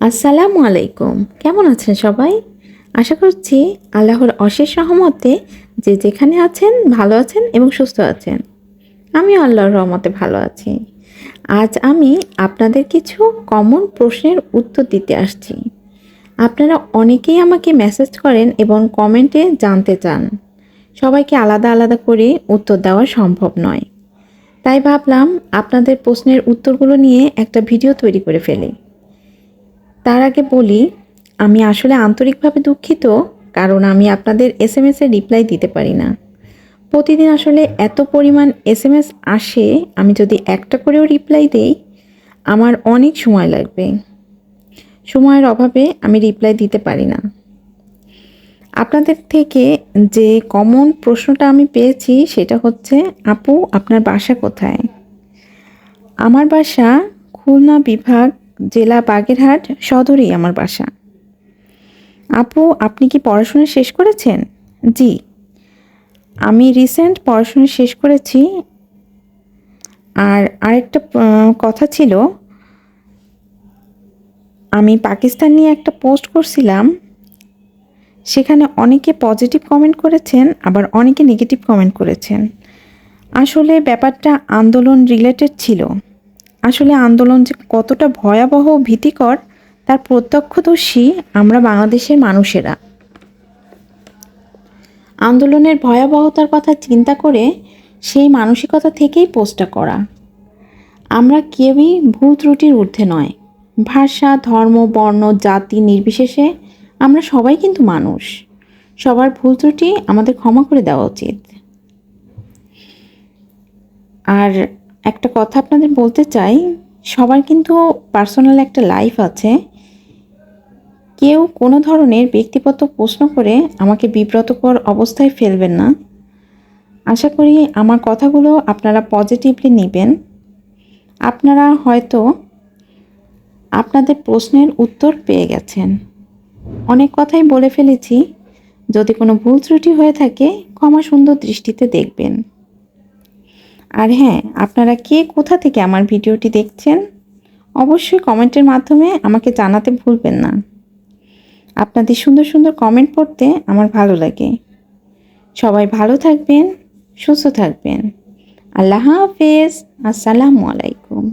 আসসালামু আলাইকুম। কেমন আছেন সবাই? আশা করছি আল্লাহর অশেষ রহমতে যে যেখানে আছেন ভালো আছেন এবং সুস্থ আছেন। আমিও আল্লাহর রহমতে ভালো আছি। আজ আমি আপনাদের কিছু কমন প্রশ্নের উত্তর দিতে আসছি। আপনারা অনেকেই আমাকে মেসেজ করেন এবং কমেন্টে জানতে চান। সবাইকে আলাদা আলাদা করে উত্তর দেওয়া সম্ভব নয়। তাই ভাবলাম আপনাদের প্রশ্নের উত্তরগুলো নিয়ে একটা ভিডিও তৈরি করে ফেলি। তার আগে বলি, আমি আসলে আন্তরিকভাবে দুঃখিত, কারণ আমি আপনাদের এসএমএসের রিপ্লাই দিতে পারি না। প্রতিদিন আসলে এত পরিমাণ এসএমএস আসে, আমি যদি একটা করেও রিপ্লাই দেই, আমার অনেক সময় লাগবে। সময়ের অভাবে আমি রিপ্লাই দিতে পারি না। আপনাদের থেকে যে কমন প্রশ্নটা আমি পেয়েছি সেটা হচ্ছে, আপু আপনার বাসা কোথায়? আমার বাসা খুলনা বিভাগ, জেলা বাগেরহাট সদরেই আমার বাসা। আপু আপনি কি পড়াশোনা শেষ করেছেন? জি, আমি রিসেন্ট পড়াশোনা শেষ করেছি। আর আরেকটা কথা ছিল, আমি পাকিস্তান নিয়ে একটা পোস্ট করছিলাম, সেখানে অনেকে পজিটিভ কমেন্ট করেছেন, আবার অনেকে নেগেটিভ কমেন্ট করেছেন। আসলে ব্যাপারটা আন্দোলন রিলেটেড ছিল। আসলে আন্দোলন যে কতটা ভয়াবহ ভীতিকর তার প্রত্যক্ষদর্শী আমরা বাংলাদেশের মানুষেরা। আন্দোলনের ভয়াবহতার কথা চিন্তা করে সেই মানসিকতা থেকেই পোস্টটা করা। আমরা কেউই ভুল ত্রুটির ঊর্ধ্বে নয়। ভাষা, ধর্ম, বর্ণ, জাতি নির্বিশেষে আমরা সবাই কিন্তু মানুষ। সবার ভুল ত্রুটি আমাদের ক্ষমা করে দেওয়া উচিত। আর একটা কথা আপনাদের বলতে চাই, সবার কিন্তু পার্সোনাল একটা লাইফ আছে। কেউ কোনো ধরনের ব্যক্তিগত প্রশ্ন করে আমাকে বিব্রতকর অবস্থায় ফেলবেন না। আশা করি আমার কথাগুলো আপনারা পজিটিভলি নেবেন। আপনারা হয়তো আপনাদের প্রশ্নের উত্তর পেয়ে গেছেন। অনেক কথাই বলে ফেলেছি। যদি কোনো ভুল ত্রুটি হয়ে থাকে, ক্ষমা সুন্দর দৃষ্টিতে দেখবেন। আর হ্যাঁ, আপনারা কে কোথা থেকে আমার ভিডিওটি দেখছেন অবশ্যই কমেন্টের মাধ্যমে আমাকে জানাতে ভুলবেন না। আপনাদের সুন্দর সুন্দর কমেন্ট পড়তে আমার ভালো লাগে। সবাই ভালো থাকবেন, সুস্থ থাকবেন। আল্লাহ হাফেজ। আসসালামু আলাইকুম।